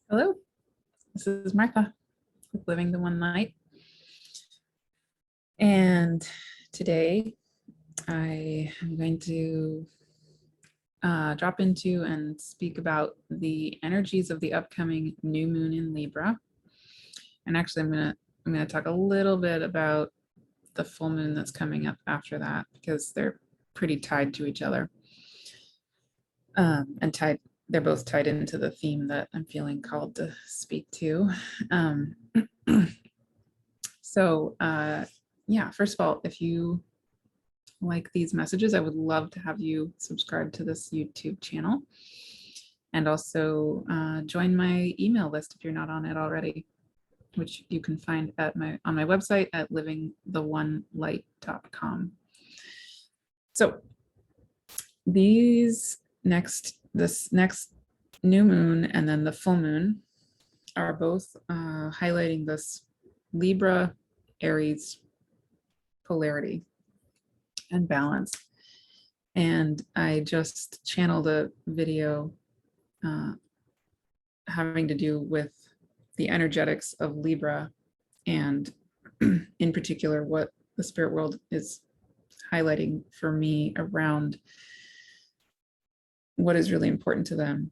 Hello, this is Martha with Living the One Light. And today I am going to drop into and speak about the energies of the upcoming new moon in Libra. And actually I'm gonna talk a little bit about the full moon that's coming up after that, because they're pretty tied to each other. They're both tied into the theme that I'm feeling called to speak to. Yeah, first of all, if you like these messages, I would love to have you subscribe to this YouTube channel, and also join my email list if you're not on it already, which you can find at on my website at livingtheonelight.com. So this next new moon and then the full moon are both highlighting this Libra Aries polarity and balance. And I just channeled a video having to do with the energetics of Libra, and in particular what the spirit world is highlighting for me around what is really important to them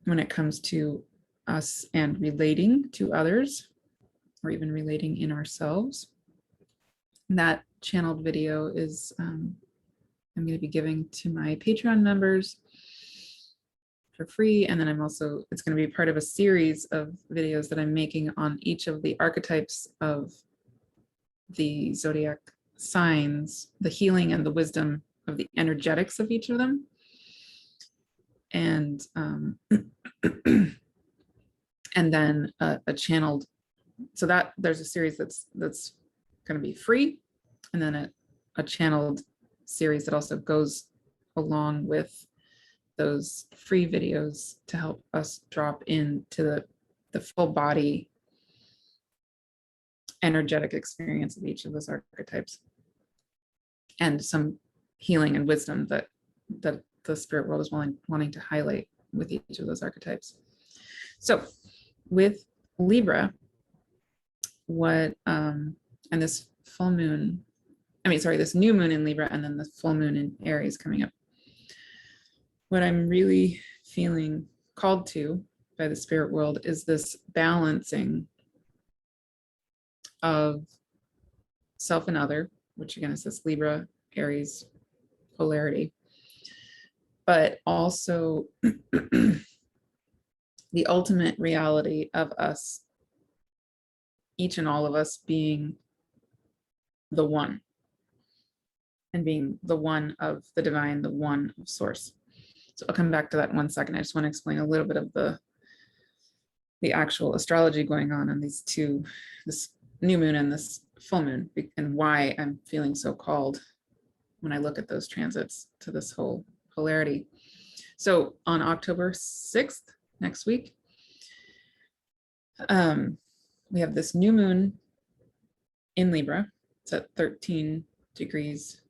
when it comes to us and relating to others, or even relating in ourselves. That channeled video is I'm going to be giving to my Patreon members for free. And then it's going to be part of a series of videos that I'm making on each of the archetypes of the zodiac signs, the healing and the wisdom of the energetics of each of them. And and then a channeled, so that there's a series that's going to be free, and then a channeled series that also goes along with those free videos to help us drop into the full body energetic experience of each of those archetypes, and some healing and wisdom that the spirit world is wanting to highlight with each of those archetypes. So with Libra, and this full moon, this new moon in Libra, and then the full moon in Aries coming up, what I'm really feeling called to by the spirit world is this balancing of self and other, which again is this Libra, Aries polarity, but also the ultimate reality of us, each and all of us being the one, and being the one of the divine, the one of source. So I'll come back to that in 1 second. I just want to explain a little bit of the actual astrology going on in these two, this new moon and this full moon, and why I'm feeling so called when I look at those transits to this whole polarity. So on October 6th, next week, we have this new moon in Libra. It's at 13 degrees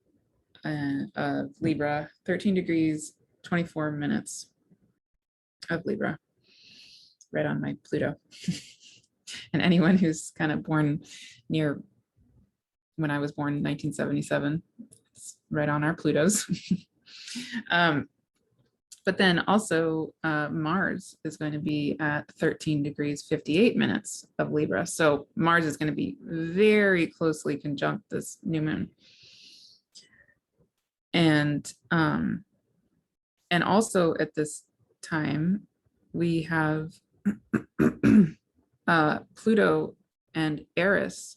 of Libra, 13 degrees, 24 minutes of Libra, right on my Pluto. And anyone who's kind of born near when I was born in 1977, it's right on our Plutos. But then also Mars is going to be at 13 degrees, 58 minutes of Libra. So Mars is going to be very closely conjunct this new moon. And also at this time, we have Pluto and Eris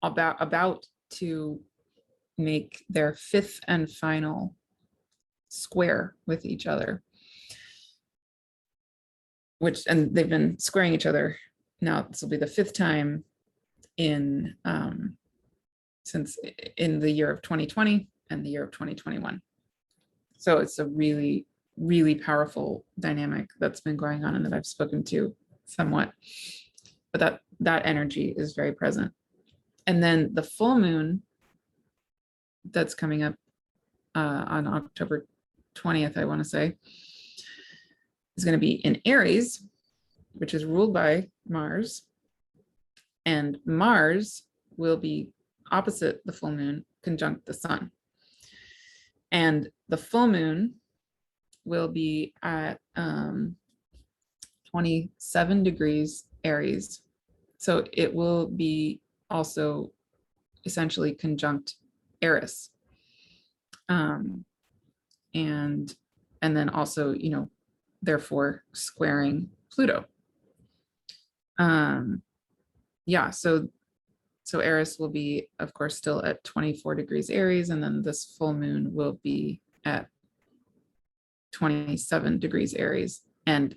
about to make their fifth and final square with each other, and they've been squaring each other now. This will be the fifth time since in the year of 2020 and the year of 2021. So it's a really, really powerful dynamic that's been going on and that I've spoken to somewhat, but that energy is very present. And then the full moon that's coming up on October 20th, I want to say, is going to be in Aries, which is ruled by Mars. And Mars will be opposite the full moon, conjunct the sun. And the full moon will be at 27 degrees Aries. So it will be also essentially conjunct Eris. And then also, you know, therefore squaring Pluto. Yeah, so Eris will be, of course, still at 24 degrees Aries, and then this full moon will be at 27 degrees Aries, and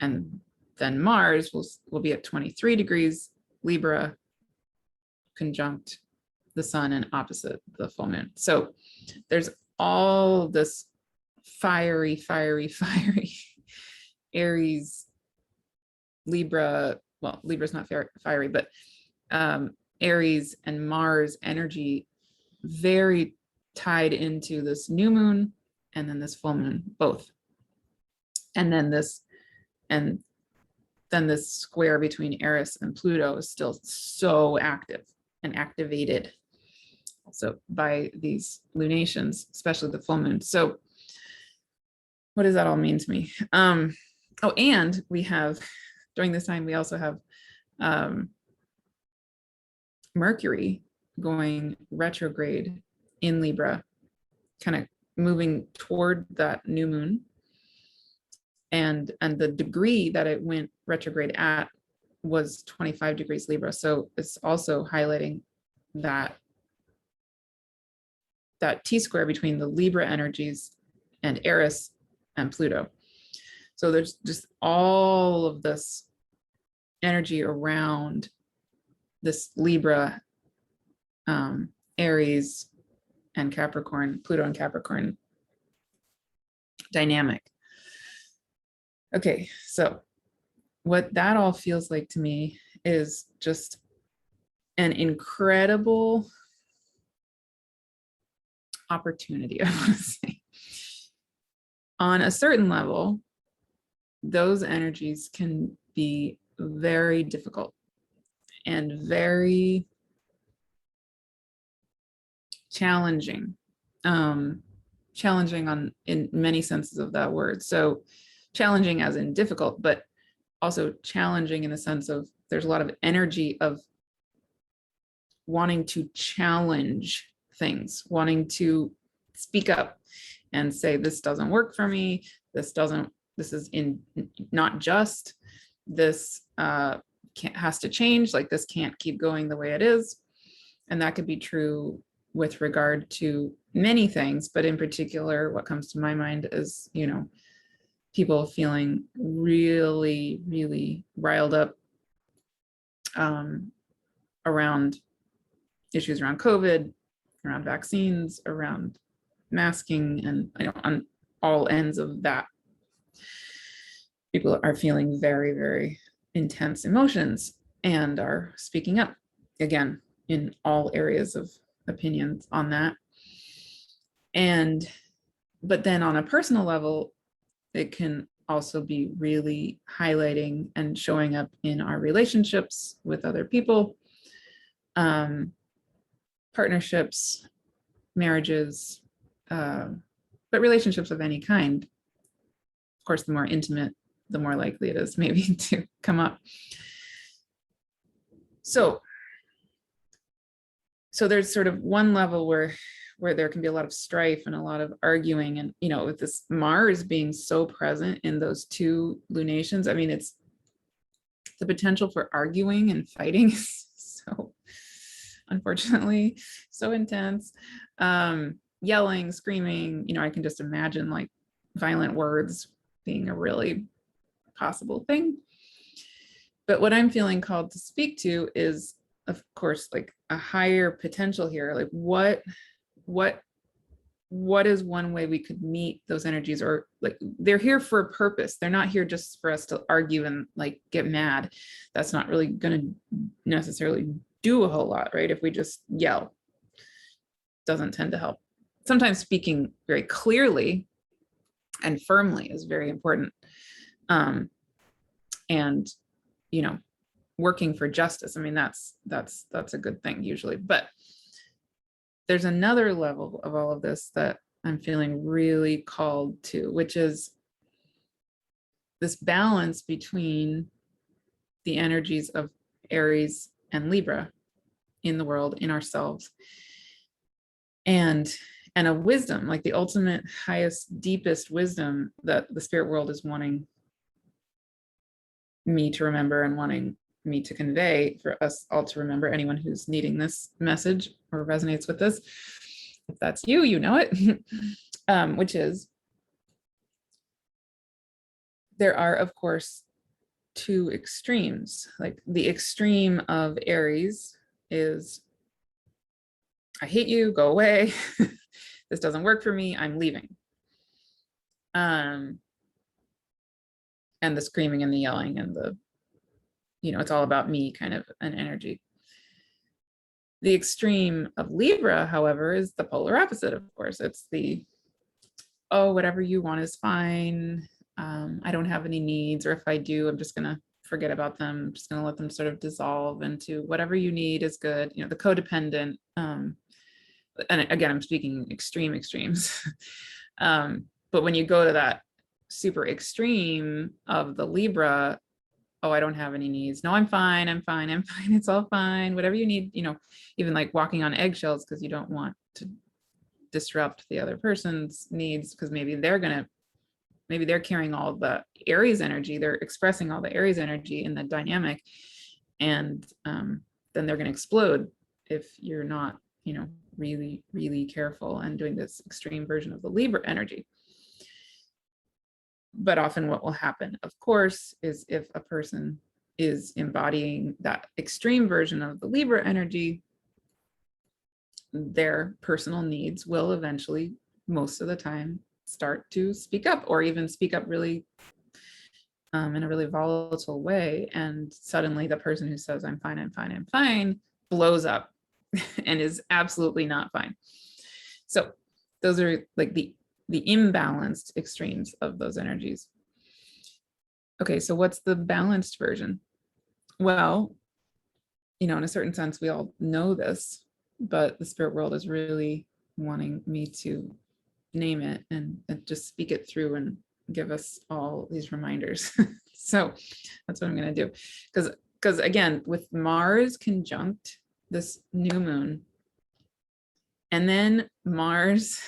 then Mars will be at 23 degrees Libra, conjunct the sun and opposite the full moon. So there's all this fiery Aries, Libra. Well, Libra's not fiery, but Aries and Mars energy very tied into this new moon and then this full moon, both. And then this square between Eris and Pluto is still so active and activated also by these lunations, especially the full moon. So what does that all mean to me? Oh, and we have, during this time, we also have Mercury going retrograde in Libra, kind of moving toward that new moon. And the degree that it went retrograde at was 25 degrees Libra. So it's also highlighting that T-square between the Libra energies and Eris and Pluto. So there's just all of this energy around this Libra, Aries and Capricorn, Pluto and Capricorn dynamic. Okay, so what that all feels like to me is just an incredible opportunity, I want to say. On a certain level, those energies can be very difficult and very challenging, challenging in many senses of that word. So challenging as in difficult, but also challenging in the sense of there's a lot of energy of wanting to challenge things, wanting to speak up and say, this doesn't work for me. This is not just, this has to change. Like, this can't keep going the way it is. And that could be true with regard to many things, but in particular, what comes to my mind is, you know, people feeling really, really riled up around issues around COVID, around vaccines, around masking, and, you know, on all ends of that. People are feeling very, very intense emotions and are speaking up again in all areas of opinions on that. But then on a personal level, it can also be really highlighting and showing up in our relationships with other people, partnerships, marriages, but relationships of any kind. Of course, the more intimate, the more likely it is maybe to come up. So there's sort of one level where there can be a lot of strife and a lot of arguing, and, you know, with this Mars being so present in those two lunations, I mean, it's the potential for arguing and fighting is so, unfortunately, so intense. Yelling, screaming, you know, I can just imagine like violent words being a really possible thing. But what I'm feeling called to speak to is, of course, like a higher potential here. Like, what is one way we could meet those energies? Or, like, they're here for a purpose. They're not here just for us to argue and like get mad. That's not really going to necessarily do a whole lot, right? If we just yell, doesn't tend to help. Sometimes speaking very clearly and firmly is very important. and, you know, working for justice. I mean, that's a good thing usually, but there's another level of all of this that I'm feeling really called to, which is this balance between the energies of Aries and Libra in the world, in ourselves, and a wisdom, like the ultimate, highest, deepest wisdom that the spirit world is wanting me to remember and wanting me to convey for us all to remember, anyone who's needing this message or resonates with this. If that's you, you know it, which is, there are, of course, two extremes. Like the extreme of Aries is, I hate you, go away. This doesn't work for me, I'm leaving. And the screaming and the yelling and the, you know, it's all about me kind of an energy. The extreme of Libra, however, is the polar opposite, of course. It's the, oh, whatever you want is fine. I don't have any needs, or if I do, I'm just gonna forget about them. I'm just gonna let them sort of dissolve into whatever you need is good. You know, the codependent, and again, I'm speaking extremes. But when you go to that super extreme of the Libra, oh, I don't have any needs. No, I'm fine. It's all fine. Whatever you need, you know, even like walking on eggshells because you don't want to disrupt the other person's needs, because maybe they're carrying all the Aries energy. They're expressing all the Aries energy in the dynamic. And then they're going to explode if you're not, you know, really, really careful and doing this extreme version of the Libra energy. But often what will happen, of course, is if a person is embodying that extreme version of the Libra energy, their personal needs will eventually, most of the time, start to speak up, or even speak up really in a really volatile way. And suddenly the person who says, I'm fine, blows up and is absolutely not fine. So those are like the imbalanced extremes of those energies. Okay, so what's the balanced version? Well, you know, in a certain sense, we all know this, but the spirit world is really wanting me to name it and just speak it through and give us all these reminders. So that's what I'm going to do. Because again, with Mars conjunct this new moon, and then Mars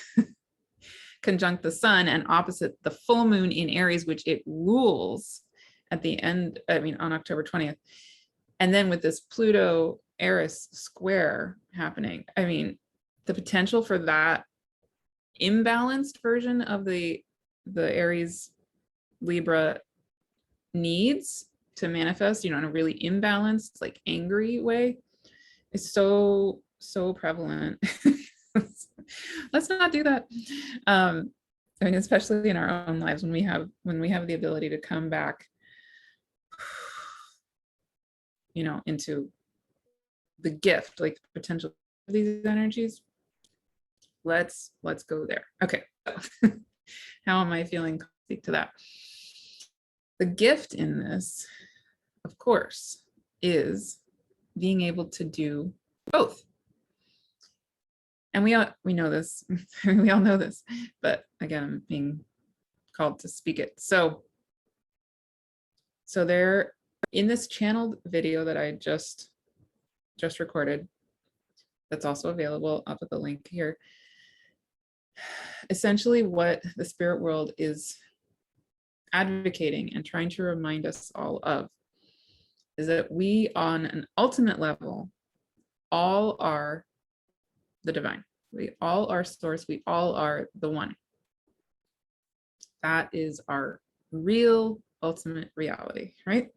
conjunct the sun and opposite the full moon in Aries, which it rules at the end, I mean, on October 20th. And then with this Pluto Eris square happening, I mean, the potential for that imbalanced version of the Aries Libra needs to manifest, you know, in a really imbalanced, like angry way, is so prevalent. Let's not do that. I mean, especially in our own lives, when we have the ability to come back, you know, into the gift, like the potential of these energies. Let's go there. Okay. How am I feeling? Speak to that. The gift in this, of course, is being able to do both. And we know this, we all know this, but again, I'm being called to speak it. So there, in this channeled video that I just recorded, that's also available, I'll put the link here. Essentially what the spirit world is advocating and trying to remind us all of is that we, on an ultimate level, all are the divine. We all are source. We all are the one. That is our real ultimate reality, right?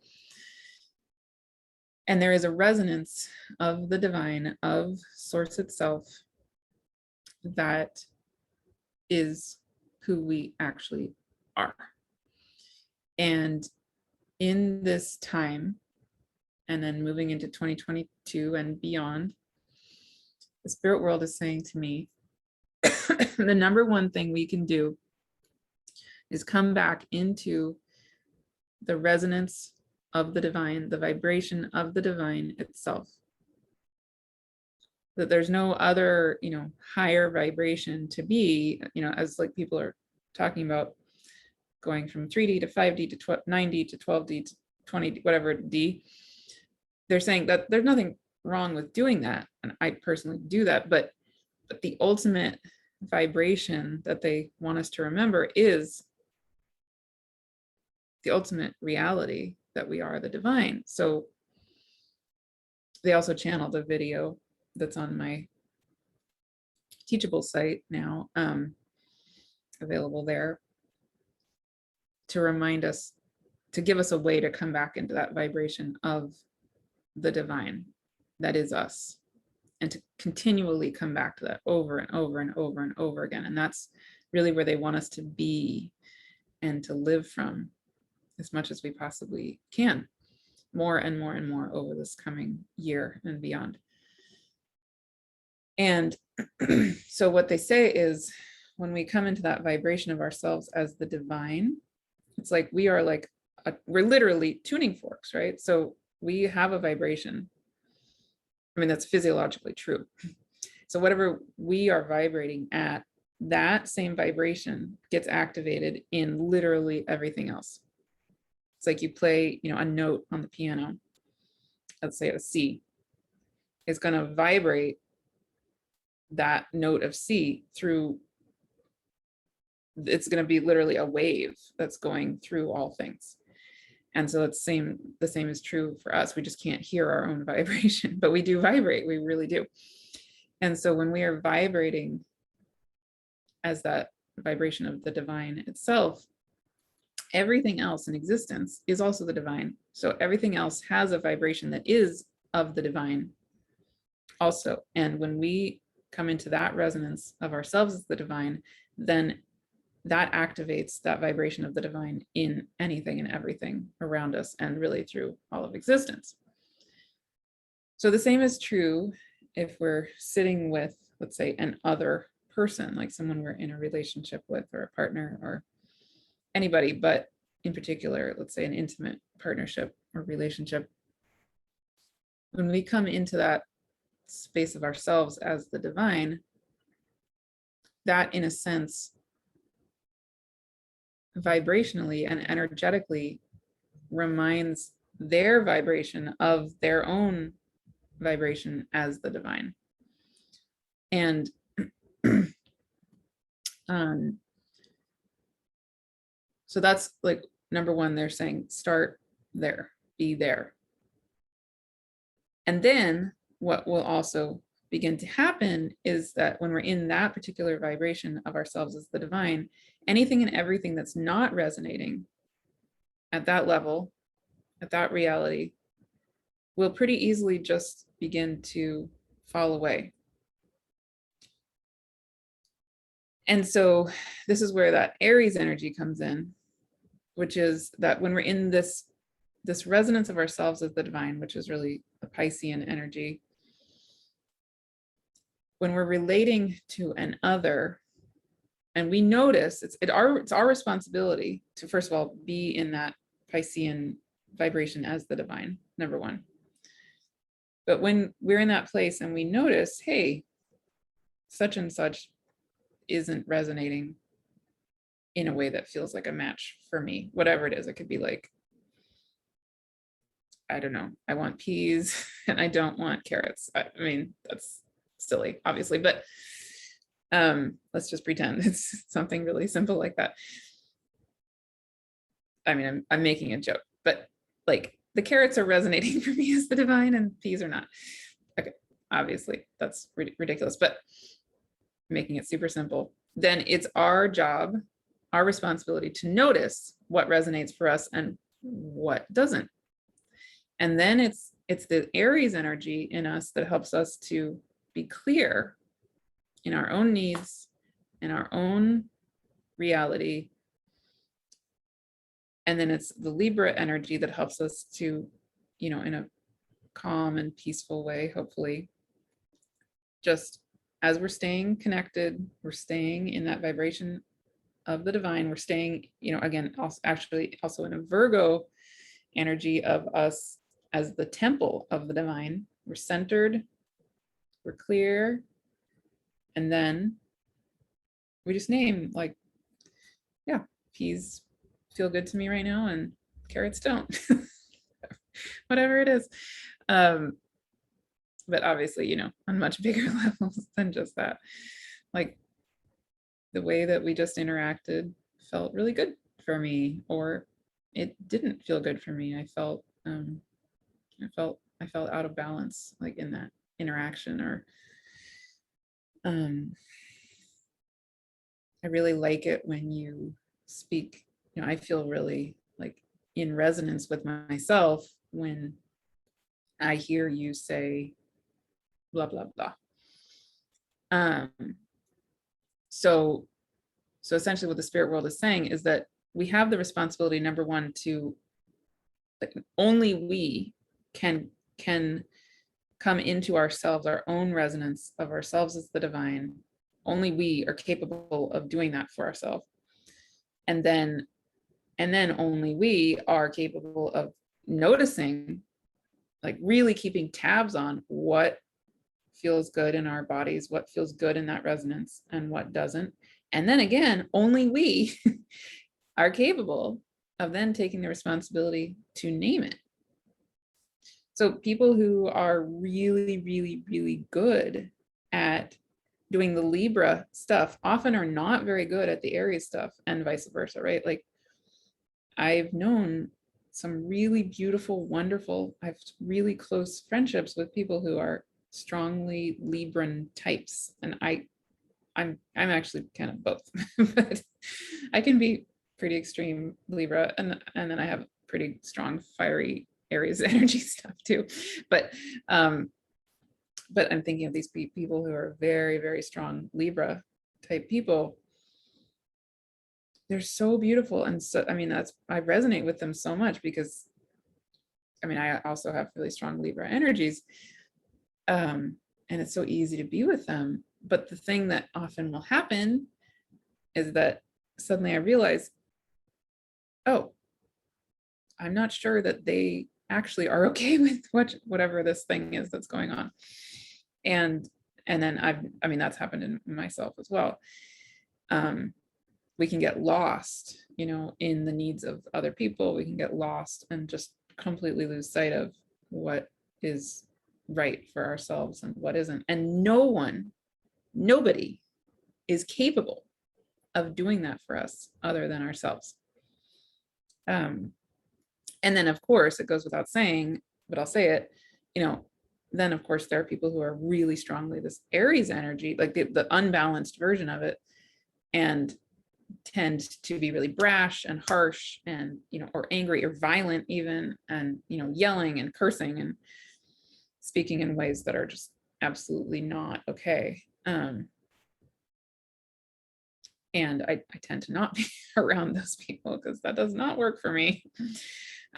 And there is a resonance of the divine, of source itself, that is who we actually are. And in this time, and then moving into 2022 and beyond, the spirit world is saying to me, the number one thing we can do is come back into the resonance of the divine, the vibration of the divine itself. That there's no other, higher vibration to be, as like people are talking about going from 3D to 5D to 9D to 12D to 20, whatever D. They're saying that there's nothing wrong with doing that. And I personally do that, but the ultimate vibration that they want us to remember is the ultimate reality that we are the divine. So they also channeled a video that's on my Teachable site now, available there, to remind us, to give us a way to come back into that vibration of the divine that is us, and to continually come back to that over and over and over and over again. And that's really where they want us to be and to live from as much as we possibly can, more and more and more over this coming year and beyond. And so what they say is, when we come into that vibration of ourselves as the divine, it's like we are like, we're literally tuning forks, right? So we have a vibration. I mean, that's physiologically true. So whatever we are vibrating at, that same vibration gets activated in literally everything else. It's like you play, a note on the piano, let's say a C, is going to vibrate that note of C through, it's going to be literally a wave that's going through all things. And so the same is true for us. We just can't hear our own vibration, but we do vibrate. We really do. And so when we are vibrating as that vibration of the divine itself, everything else in existence is also the divine. So everything else has a vibration that is of the divine also. And when we come into that resonance of ourselves as the divine, then that activates that vibration of the divine in anything and everything around us, and really through all of existence. So the same is true if we're sitting with, let's say, an other person, like someone we're in a relationship with, or a partner, or anybody, but in particular, let's say an intimate partnership or relationship. When we come into that space of ourselves as the divine, that in a sense, vibrationally and energetically reminds their vibration of their own vibration as the divine. And so that's like number one, they're saying start there, be there. And then what will also begin to happen is that when we're in that particular vibration of ourselves as the divine, anything and everything that's not resonating at that level, at that reality, will pretty easily just begin to fall away. And so this is where that Aries energy comes in, which is that when we're in this resonance of ourselves as the divine, which is really a Piscean energy, when we're relating to an other, and we notice it's our responsibility to, first of all, be in that Piscean vibration as the divine, number one. But when we're in that place and we notice, hey, such and such isn't resonating in a way that feels like a match for me, whatever it is, it could be like, I don't know, I want peas and I don't want carrots. I mean, that's silly, obviously, but let's just pretend it's something really simple like that. I mean, I'm making a joke, but like the carrots are resonating for me as the divine and peas are not. Okay, obviously that's ridiculous, but making it super simple. Then it's our job, our responsibility to notice what resonates for us and what doesn't. And then it's the Aries energy in us that helps us to be clear in our own needs, in our own reality. And then it's the Libra energy that helps us to, in a calm and peaceful way, hopefully, just as we're staying connected, we're staying in that vibration of the divine, we're staying, again, also in a Virgo energy of us as the temple of the divine. We're centered, we're clear, and then we just name, like, yeah, peas feel good to me right now and carrots don't. Whatever it is. But obviously, you know, on much bigger levels than just that. Like, the way that we just interacted felt really good for me, or it didn't feel good for me. I felt out of balance, like, in that interaction. Or I really like it when you speak, you know, I feel really like in resonance with myself when I hear you say blah blah blah. So essentially what the spirit world is saying is that we have the responsibility, number one, to, like, only we can come into ourselves, our own resonance of ourselves as the divine. Only we are capable of doing that for ourselves. And then only we are capable of noticing, like really keeping tabs on what feels good in our bodies, what feels good in that resonance, and what doesn't. And then again, only we are capable of then taking the responsibility to name it. So people who are really, really, really good at doing the Libra stuff often are not very good at the Aries stuff, and vice versa, right? Like, I've known some really beautiful, wonderful, I have really close friendships with people who are strongly Libran types. And I'm actually kind of both, but I can be pretty extreme Libra, and then I have pretty strong fiery Aries energy stuff too. But I'm thinking of these people who are very, very strong Libra type people. They're so beautiful. And so, I mean, I resonate with them so much because, I mean, I also have really strong Libra energies. And it's so easy to be with them. But the thing that often will happen is that suddenly I realize, oh, I'm not sure that they actually are okay with whatever this thing is that's going on. And then I mean, that's happened in myself as well. We can get lost, you know, in the needs of other people. We can get lost and just completely lose sight of what is right for ourselves and what isn't. And nobody is capable of doing that for us other than ourselves. And then, of course, it goes without saying, but I'll say it, you know, then of course there are people who are really strongly this Aries energy, like the unbalanced version of it, and tend to be really brash and harsh and, you know, or angry or violent even, and, you know, yelling and cursing and speaking in ways that are just absolutely not okay. And I tend to not be around those people because that does not work for me.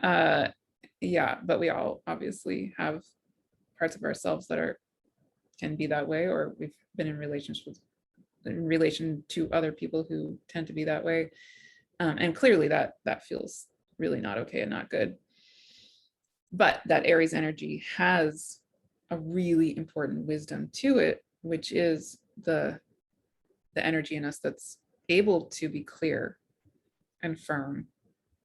Yeah, but we all obviously have parts of ourselves that can be that way, or we've been in relation to other people who tend to be that way. And clearly that feels really not okay and not good. But that Aries energy has a really important wisdom to it, which is the energy in us that's able to be clear and firm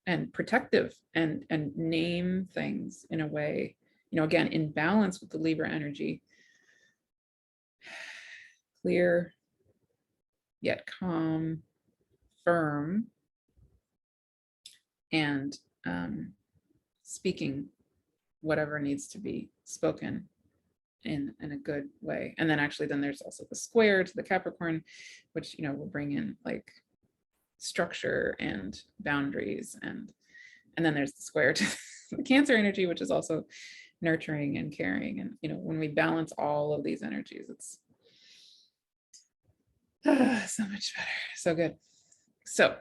and protective and name things in a way, you know, again, in balance with the Libra energy, clear yet calm, firm, and speaking whatever needs to be spoken in a good way. And then actually then there's also the square to the Capricorn, which, you know, will bring in like structure and boundaries, and then there's the square to the Cancer energy, which is also nurturing and caring. And, you know, when we balance all of these energies, it's so much better, so good. So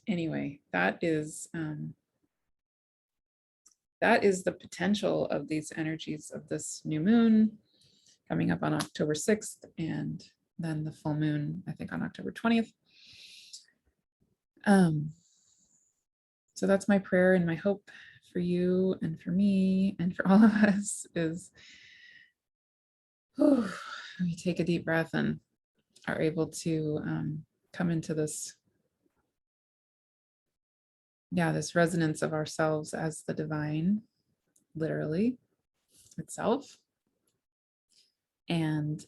anyway, that is the potential of these energies of this new moon coming up on October 6th, and then the full moon, I think, on October 20th. So that's my prayer and my hope for you and for me and for all of us is we take a deep breath and are able to come into this, this resonance of ourselves as the divine, literally itself, and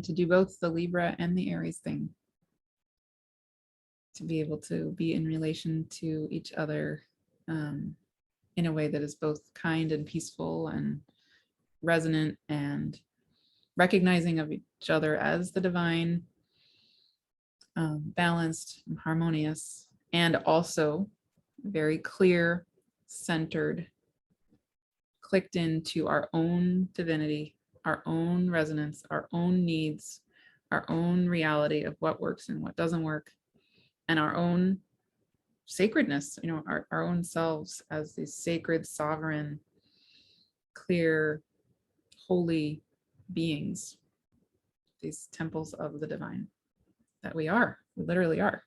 to do both the Libra and the Aries thing, to be able to be in relation to each other in a way that is both kind and peaceful and resonant, and recognizing of each other as the divine, balanced and harmonious, and also very clear, centered, clicked into our own divinity, our own resonance, our own needs, our own reality of what works and what doesn't work, and our own sacredness, our own selves as these sacred, sovereign, clear, holy beings, these temples of the divine that we literally are.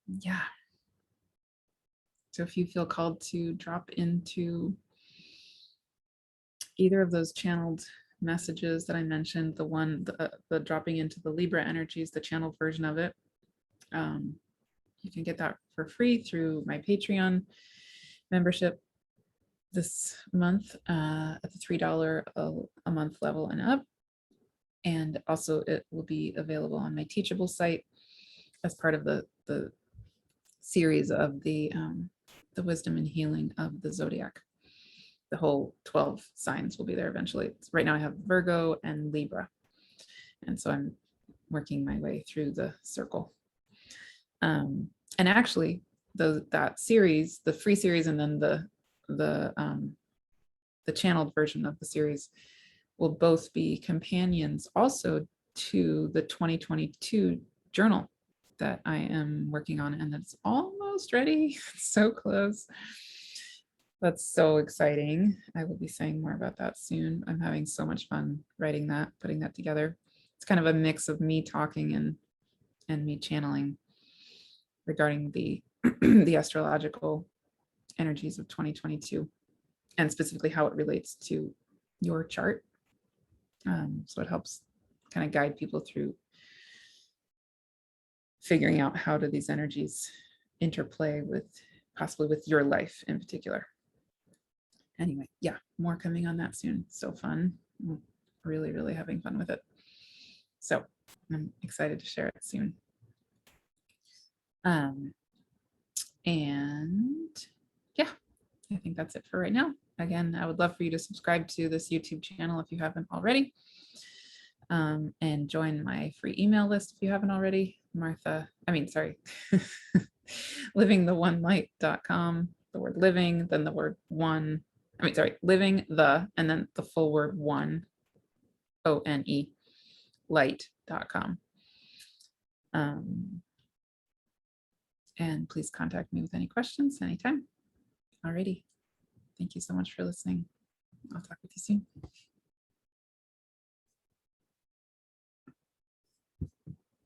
Yeah. So if you feel called to drop into either of those channeled messages that I mentioned, the dropping into the Libra energies, the channeled version of it, you can get that for free through my Patreon membership this month at the $3 a month level and up. And also it will be available on my Teachable site as part of the series of the wisdom and healing of the zodiac. The whole 12 signs will be there eventually. Right now I have Virgo and Libra. And so I'm working my way through the circle. And actually that series, the free series, and then the channeled version of the series will both be companions also to the 2022 journal that I am working on, and it's almost ready. So close. That's so exciting. I will be saying more about that soon. I'm having so much fun writing that, putting that together. It's kind of a mix of me talking and me channeling regarding the the astrological energies of 2022, and specifically how it relates to your chart. So it helps kind of guide people through figuring out how do these energies interplay with possibly with your life in particular. Anyway, yeah, more coming on that soon. So fun. I'm really, really having fun with it. So I'm excited to share it soon. And yeah, I think that's it for right now. Again, I would love for you to subscribe to this YouTube channel if you haven't already. And join my free email list if you haven't already. livingtheonelight.com, the word living, then the word one. Living the, and then the full word one, ONE, light.com. And please contact me with any questions anytime. Alrighty. Thank you so much for listening. I'll talk with you soon.